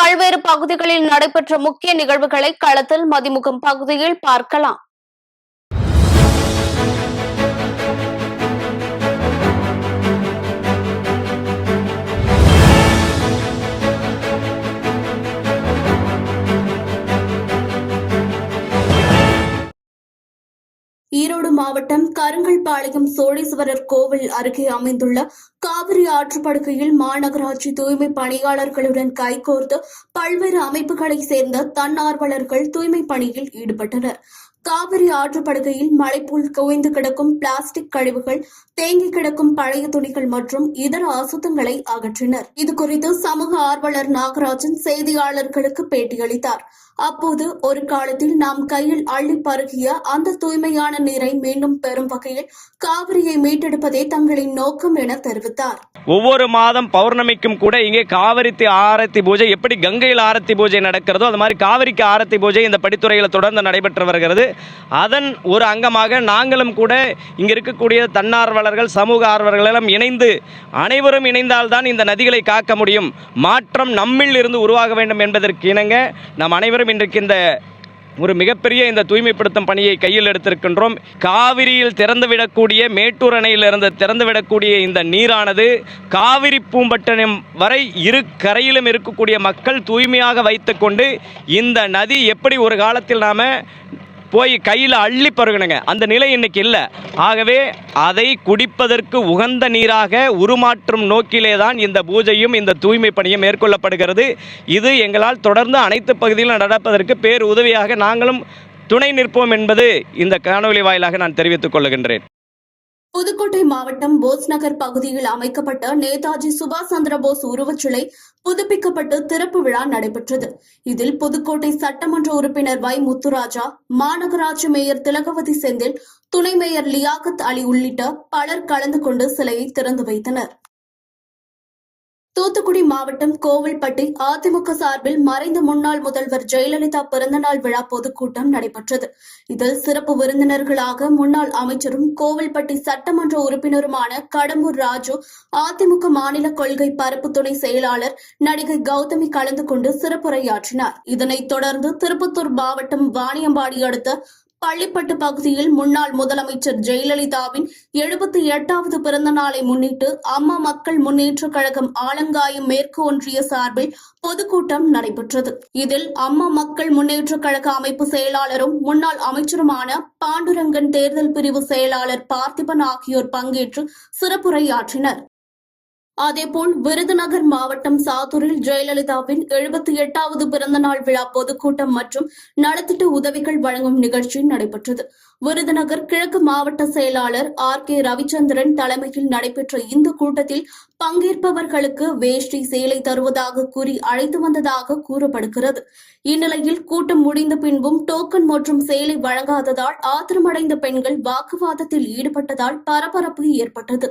பல்வேறு பகுதிகளில் நடைபெற்ற முக்கிய நிகழ்வுகளை களத்தில் மதிமுகம் பகுதியில் பார்க்கலாம். ஈரோடு மாவட்டம் கருங்கல்பாளையம் சோழீஸ்வரர் கோவில் அருகே அமைந்துள்ள காவிரி ஆற்றுப்படுகையில் மாநகராட்சி தூய்மை பணியாளர்களுடன் கைகோர்த்து பல்வேறு அமைப்புகளைச் சேர்ந்த தன்னார்வலர்கள் தூய்மை பணியில் ஈடுபட்டனர். காவிரி ஆற்றுப்படுகையில் மழைப்போல் குவிந்து கிடக்கும் பிளாஸ்டிக் கழிவுகள், தேங்கி கிடக்கும் பழைய துணிகள் மற்றும் இதர அசுத்தங்களை அகற்றினர். இதுகுறித்து சமூக ஆர்வலர் நாகராஜன் செய்தியாளர்களுக்கு பேட்டியளித்தார். அப்போது ஒரு காலத்தில் நாம் கையில் அள்ளி பருகிய அந்த தூய்மையான நீரை மீண்டும் பெறும் வகையில் காவிரியை மீட்டெடுப்பதே தங்களின் நோக்கம் என தெரிவித்தார். ஒவ்வொரு மாதம் பௌர்ணமிக்கும் கூட இங்கே காவிரிக்கு ஆரத்தி பூஜை, எப்படி கங்கையில் ஆரத்தி பூஜை நடக்கிறதோ அது மாதிரி காவிரிக்கு ஆரத்தி பூஜை இந்த படித்துறையில் தொடர்ந்து நடைபெற்று வருகிறது. அதன் ஒரு அங்கமாக நாங்களும் கூட இங்கே இருக்கக்கூடிய தன்னார்வலர்கள், சமூக ஆர்வலர்களும் இணைந்து, அனைவரும் இணைந்தால்தான் இந்த நதிகளை காக்க முடியும், மாற்றம் நம்மில் இருந்து உருவாக வேண்டும் என்பதற்கு இணங்க நாம் அனைவரும் இன்றைக்கு இந்த ஒரு மிகப்பெரிய இந்த தூய்மைப்படுத்தும் பணியை கையில் எடுத்திருக்கின்றோம். காவிரியில் திறந்துவிடக்கூடிய, மேட்டூர் அணையிலிருந்து திறந்துவிடக்கூடிய இந்த நீரானது காவிரி பூம்பட்டினம் வரை இரு கரையிலும் இருக்கக்கூடிய மக்கள் தூய்மையாக வைத்துக்கொண்டு இந்த நதி எப்படி ஒரு காலத்தில் நாம் போய் கையில் அள்ளி பருகணுங்க, அந்த நிலை இன்னைக்கு இல்லை. ஆகவே அதை குடிப்பதற்கு உகந்த நீராக உருமாற்றும் நோக்கிலே தான் இந்த பூஜையும் இந்த தூய்மை பணியும் மேற்கொள்ளப்படுகிறது. இது எங்களால் தொடர்ந்து அனைத்து பகுதியிலும் நடப்பதற்கு பேர் உதவியாக நாங்களும் துணை நிற்போம் என்பது இந்த காணொலி வாயிலாக நான் தெரிவித்துக் கொள்கின்றேன். புதுக்கோட்டை மாவட்டம் போஸ் நகர் பகுதியில் அமைக்கப்பட்ட நேதாஜி சுபாஷ் சந்திரபோஸ் உருவச்சிலை புதுப்பிக்கப்பட்டு திறப்பு விழா நடைபெற்றது. இதில் புதுக்கோட்டை சட்டமன்ற உறுப்பினர் வை முத்துராஜா, மாநகராட்சி மேயர் திலகவதி செந்தில், துணை மேயர் லியாகத் அலி உள்ளிட்ட பலர் கலந்து கொண்டு சிலையை திறந்து வைத்தனர். தூத்துக்குடி மாவட்டம் கோவில்பட்டி அதிமுக சார்பில் மறைந்த முன்னாள் முதல்வர் ஜெயலலிதா பிறந்தநாள் விழா பொதுக்கூட்டம் நடைபெற்றது. இதில் சிறப்பு விருந்தினர்களாக முன்னாள் அமைச்சரும் கோவில்பட்டி சட்டமன்ற உறுப்பினருமான கடம்பூர் ராஜு, அதிமுக மாநில கொள்கை பரப்பு துணை செயலாளர் நடிகை கௌதமி கலந்து கொண்டு சிறப்புரையாற்றினார். இதனைத் தொடர்ந்து திருப்பத்தூர் மாவட்டம் வாணியம்பாடி அடுத்த பள்ளிப்பட்டு பகுதியில் முன்னாள் முதலமைச்சர் ஜெயலலிதாவின் 78வது பிறந்த நாளை முன்னிட்டு அம்மா மக்கள் முன்னேற்றக் கழகம் ஆலங்காயம் மேற்கு ஒன்றிய சார்பில் பொதுக்கூட்டம் நடைபெற்றது. இதில் அம்மா மக்கள் முன்னேற்றக் கழக அமைப்பு செயலாளரும் முன்னாள் அமைச்சருமான பாண்டுரங்கன், தேர்தல் பிரிவு செயலாளர் பார்த்திபன் ஆகியோர் பங்கேற்று சிறப்புரையாற்றினர். அதேபோல் விருதுநகர் மாவட்டம் சாத்தூரில் ஜெயலலிதாவின் 78வது பிறந்தநாள் விழா பொதுக்கூட்டம் மற்றும் நலத்திட்ட உதவிகள் வழங்கும் நிகழ்ச்சி நடைபெற்றது. விருதுநகர் கிழக்கு மாவட்ட செயலாளர் RK ரவிச்சந்திரன் தலைமையில் நடைபெற்ற இந்த கூட்டத்தில் பங்கேற்பவர்களுக்கு வேஷ்டி, சேலை தருவதாக கூறி அழைத்து வந்ததாக கூறப்படுகிறது. இந்நிலையில் கூட்டம் முடிந்த பின்பும் டோக்கன் மற்றும் சேலை வழங்காததால் ஆத்திரமடைந்த பெண்கள் வாக்குவாதத்தில் ஈடுபட்டதால் பரபரப்பு ஏற்பட்டது.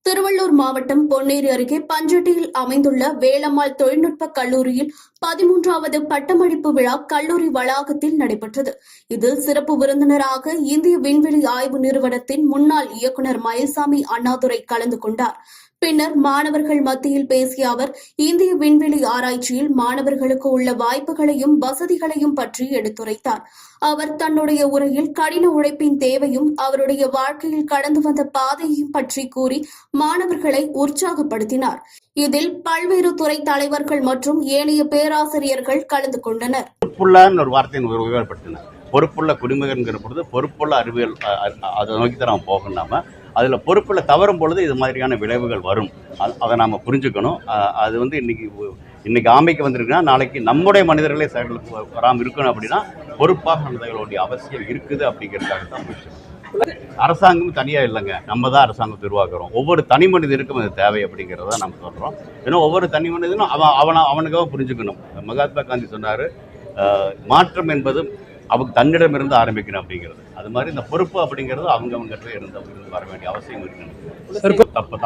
திருவள்ளூர் மாவட்டம் பொன்னேரி அருகே பஞ்சட்டியில் அமைந்துள்ள வேலம்மாள் தொழில்நுட்ப கல்லூரியில் 13வது பட்டமளிப்பு விழா கல்லூரி வளாகத்தில் நடைபெற்றது. இதில் சிறப்பு விருந்தினராக இந்திய விண்வெளி ஆய்வு நிறுவனத்தின் முன்னாள் இயக்குநர் மயில்சாமி அண்ணாதுரை கலந்து கொண்டார். பின்னர் மாணவர்கள் மத்தியில் பேசிய அவர், இந்திய விண்வெளி ஆராய்ச்சியில் மாணவர்களுக்கு உள்ள வாய்ப்புகளையும் வசதிகளையும் பற்றி எடுத்துரைத்தார். அவர் தன்னுடைய உரையில் கடின உழைப்பின் தேவையும் அவருடைய வாழ்க்கையில் கடந்து வந்த பாதையையும் பற்றி கூறி மாணவர்களை உற்சாகப்படுத்தினார். இதில் பல்வேறு துறை தலைவர்கள் மற்றும் ஏனைய பேராசிரியர்கள் கலந்து கொண்டனர். பொறுப்புள்ள குடிமகன்கிற பொழுது பொறுப்புள்ள அறிவியல் அதை நோக்கி தான் நம்ம போகணும். அதில் பொறுப்பில் தவறும் பொழுது இது மாதிரியான விளைவுகள் வரும். அதை நாம் புரிஞ்சுக்கணும். அது வந்து இன்னைக்கு ஆமைக்கு வந்திருக்குன்னா நாளைக்கு நம்முடைய மனிதர்களே செயல்களுக்கு வராமல் இருக்கணும். அப்படின்னா பொறுப்பாக நடந்துகளுடைய அவசியம் இருக்குது. அப்படிங்கிறதுக்காக தான் முடிச்சோம். அரசாங்கம் தனியாக இல்லைங்க, நம்ம தான் அரசாங்கத்தை உருவாக்குறோம். ஒவ்வொரு தனி மனிதனுக்கும் அது தேவை அப்படிங்கிறத நம்ம சொல்கிறோம். ஏன்னா ஒவ்வொரு தனி மனிதனும் அவனுக்காக புரிஞ்சுக்கணும். மகாத்மா காந்தி சொன்னார், மாற்றம் என்பது அவங்க தன்னிடமிருந்து ஆரம்பிக்கணும் அப்படிங்கிறது. அது மாதிரி இந்த பொறுப்பு அப்படிங்கிறது அவங்ககிட்ட இருந்து வர வேண்டிய அவசியம் இருக்கு.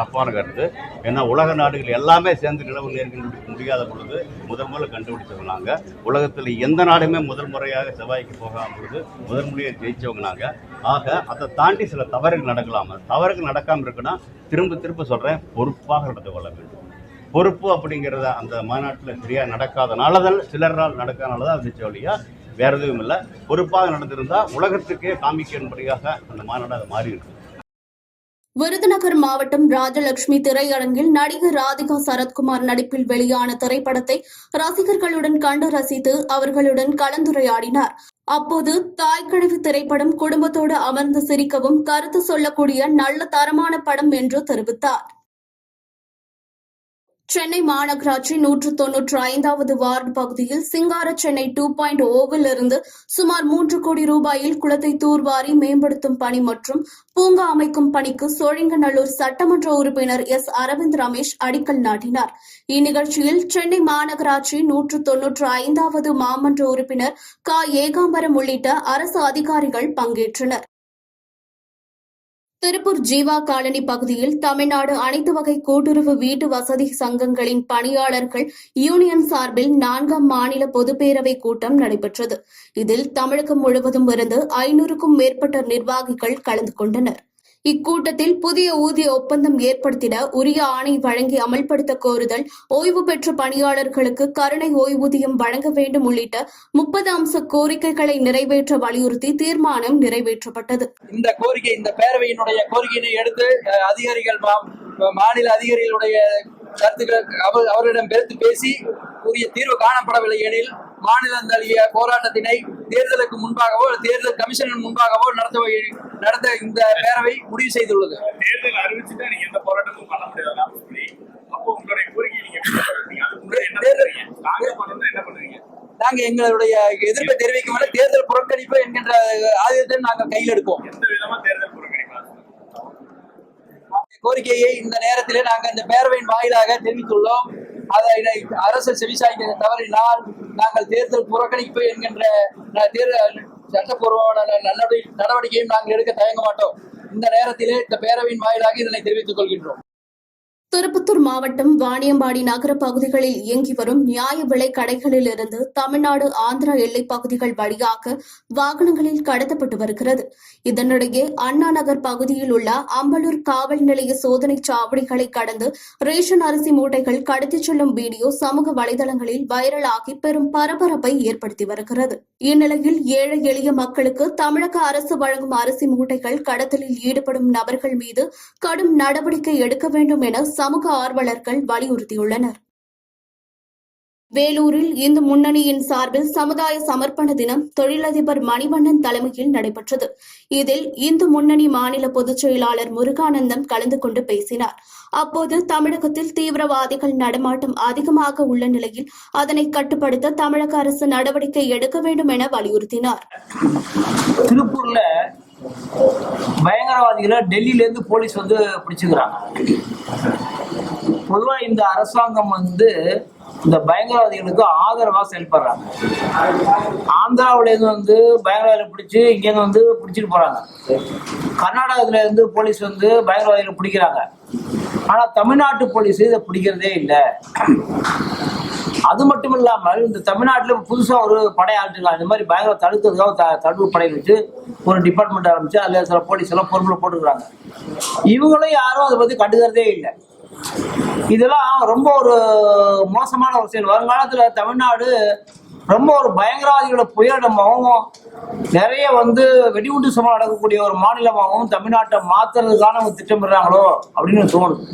தப்பான கருத்து. ஏன்னா உலக நாடுகள் எல்லாமே சேர்ந்து நிலவு கண்டுபிடிக்க முடியாத பொழுது முதல்ல கண்டுபிடிச்சவங்க நாங்கள். உலகத்தில் எந்த நாடுமே முதல் முறையாக செவ்வாய்க்கு போகாம பொழுது முதல் முறையாக ஜெயிச்சவங்க நாங்கள். ஆக அதை தாண்டி சில தவறுகள் நடக்கலாம். தவறுகள் நடக்காமல் இருக்குன்னா திரும்ப சொல்கிறேன், பொறுப்பாக நடந்து கொள்ள வேண்டும். பொறுப்பு அப்படிங்கிறத அந்த மாநாட்டில் சரியாக நடக்காதனால தான், சிலரால் நடக்காதனால தான் இருந்துச்சு வழியா, வேற எதுவும் இல்லை. பொறுப்பாக நடந்திருந்தால் உலகத்துக்கே காமிக்கும்படியாக அந்த மாநாடு அது மாறி இருக்கு. விருதுநகர் மாவட்டம் ராஜலட்சுமி திரையரங்கில் நடிகர் ராதிகா சரத்குமார் நடிப்பில் வெளியான திரைப்படத்தை ரசிகர்களுடன் கண்டு ரசித்து அவர்களுடன் கலந்துரையாடினார். அப்போது தாய்க்கிழவி திரைப்படம் குடும்பத்தோடு அமர்ந்து சிரிக்கவும் கருத்து சொல்லக்கூடிய நல்ல தரமான படம் என்று தெரிவித்தார். சென்னை மாநகராட்சி 195வது வார்டு பகுதியில் சிங்கார சென்னை 2.0 இருந்து சுமார் 3 கோடி ரூபாயில் குளத்தை தூர்வாரி மேம்படுத்தும் பணி மற்றும் பூங்கா அமைக்கும் பணிக்கு சோழிங்கநல்லூர் சட்டமன்ற உறுப்பினர் எஸ். அரவிந்த் ரமேஷ் அடிக்கல் நாட்டினார். இந்நிகழ்ச்சியில் சென்னை மாநகராட்சி 195வது மாமன்ற உறுப்பினர் க. ஏகாம்பரம் உள்ளிட்ட அரசு அதிகாரிகள் பங்கேற்றனர். திருப்பூர் ஜீவா காலனி பகுதியில் தமிழ்நாடு அனைத்து வகை கூட்டுறவு வீட்டு வசதி சங்கங்களின் பணியாளர்கள் யூனியன் சார்பில் 4ஆம் மாநில பொதுப்பேரவை கூட்டம் நடைபெற்றது. இதில் தமிழகம் முழுவதும் இருந்து 500க்கும் மேற்பட்ட நிர்வாகிகள் கலந்து கொண்டனர். இக்கூட்டத்தில் புதிய ஊதிய ஒப்பந்தம் ஏற்படுத்திட உரிய ஆணை வழங்கி அமல்படுத்த கோருதல், ஓய்வு பெற்ற பணியாளர்களுக்கு கருணை ஓய்வூதியம் வழங்க வேண்டும் உள்ளிட்ட 30 அம்ச கோரிக்கைகளை நிறைவேற்ற வலியுறுத்தி தீர்மானம் நிறைவேற்றப்பட்டது. இந்த பேரவையினுடைய கோரிக்கையினை எடுத்து அதிகாரிகள், மாநில அதிகாரிகளுடைய கருத்துக்கள் அவர்களிடம் பெருத்து பேசி உரிய தீர்வு காணப்படவில்லை எனில் மாநில தழுவிய போராட்டத்தினை தேர்தலுக்கு முன்பாகவோ தேர்தல் கமிஷன் முன்பாகவோ நடத்த இந்த பேரவை முடிவு செய்துள்ளது. தேர்தல் அறிவிச்சுட்டா நீங்க எந்த போராட்டமும் பண்ண முடியாது. அப்போ உங்களுடைய கோரிக்கை நீங்க என்ன பண்ணுவீங்க? நாங்க எங்களுடைய எதிர்ப்பை தெரிவிக்கும் தேர்தல் புறக்கணிப்பு என்கின்ற ஆயுதத்தை நாங்கள் கையில் எடுப்போம். எந்த விதமா தேர்தல் புறக்கணிப்பா கோரிக்கையை இந்த நேரத்திலே நாங்கள் இந்த பேரவையின் வாயிலாக தெரிவித்துள்ளோம். அதை அரசு செவிசாய்க்க தவறினால் நாங்கள் தேர்தல் புறக்கணிப்பு என்கின்ற தேர்தல் சட்டப்பூர்வமான நடவடிக்கையும் நாங்கள் எடுக்க தயங்க மாட்டோம். இந்த நேரத்திலே இந்த பேரவையின் வாயிலாக இதனை தெரிவித்துக் கொள்கின்றோம். திருப்பத்தூர் மாவட்டம் வாணியம்பாடி நகர பகுதிகளில் இயங்கி வரும் நியாய விலை கடைகளிலிருந்து தமிழ்நாடு ஆந்திரா எல்லைப் பகுதிகள் வழியாக வாகனங்களில் கடத்தப்பட்டு வருகிறது. இதனிடையே அண்ணா நகர் பகுதியில் உள்ள அம்பலூர் காவல் நிலைய சோதனை சாவடிகளை கடந்து ரேஷன் அரிசி மூட்டைகள் கடத்திச் செல்லும் வீடியோ சமூக வலைதளங்களில் வைரலாகி பெரும் பரபரப்பை ஏற்படுத்தி வருகிறது. இந்நிலையில் ஏழை எளிய மக்களுக்கு தமிழக அரசு வழங்கும் அரிசி மூட்டைகள் கடத்தலில் ஈடுபடும் நபர்கள் மீது கடும் நடவடிக்கை எடுக்க வேண்டும் என சமூக ஆர்வலர்கள் வலியுறுத்தியுள்ளனர். வேலூரில் இந்து முன்னணியின் சார்பில் சமுதாய சமர்ப்பண தினம் தொழிலதிபர் மணிவண்ணன் தலைமையில் நடைபெற்றது. இதில் இந்து முன்னணி மாநில பொதுச் செயலாளர் முருகானந்தம் கலந்து கொண்டு பேசினார். அப்போது தமிழகத்தில் தீவிரவாதிகள் நடமாட்டம் அதிகமாக உள்ள நிலையில் அதனை கட்டுப்படுத்த தமிழக அரசு நடவடிக்கை எடுக்க வேண்டும் என வலியுறுத்தினார். திருப்பூர்ல பயங்கரவாதிகளை டெல்லியில இருந்து போலீஸ் பிடிச்சுக்கிறாங்க. பொதுவா இந்த அரசாங்கம் இந்த பயங்கரவாதிகளுக்கு ஆதரவா செயல்படுறாங்க. ஆந்திராவில இருந்து பயங்கரவாதிகளை பிடிச்சு இங்க பிடிச்சிட்டு போறாங்க. கர்நாடகத்துல இருந்து போலீஸ் பயங்கரவாதிகளை பிடிக்கிறாங்க. ஆனா தமிழ்நாட்டு போலீஸ் இதை பிடிக்கிறதே இல்லை. அது மட்டும் இல்லாமல் இந்த தமிழ்நாட்டில் புதுசா ஒரு படை ஆரம்பிச்சிருக்காங்க. இந்த மாதிரி பயங்கர தடுக்கிறதுக்காக தடுப்பு படை வச்சு ஒரு டிபார்ட்மெண்ட் ஆரம்பிச்சு அதுல சில போலீஸ் எல்லாம் பொறுப்புல போட்டுக்கிறாங்க. இவங்களும் யாரும் அதை பத்தி கண்டுக்கிறதே இல்லை. இதெல்லாம் ரொம்ப ஒரு மோசமான ஒரு செயல். வருங்காலத்துல தமிழ்நாடு ரொம்ப ஒரு பயங்கரவாதிகளோட புயலிடமாகவும் நிறைய வெடிகுண்டு சம்பவம் நடக்கக்கூடிய ஒரு மாநிலமாகவும் தமிழ்நாட்டை மாத்துறதுக்கான திட்டமிடுறாங்களோ அப்படின்னு தோணுது.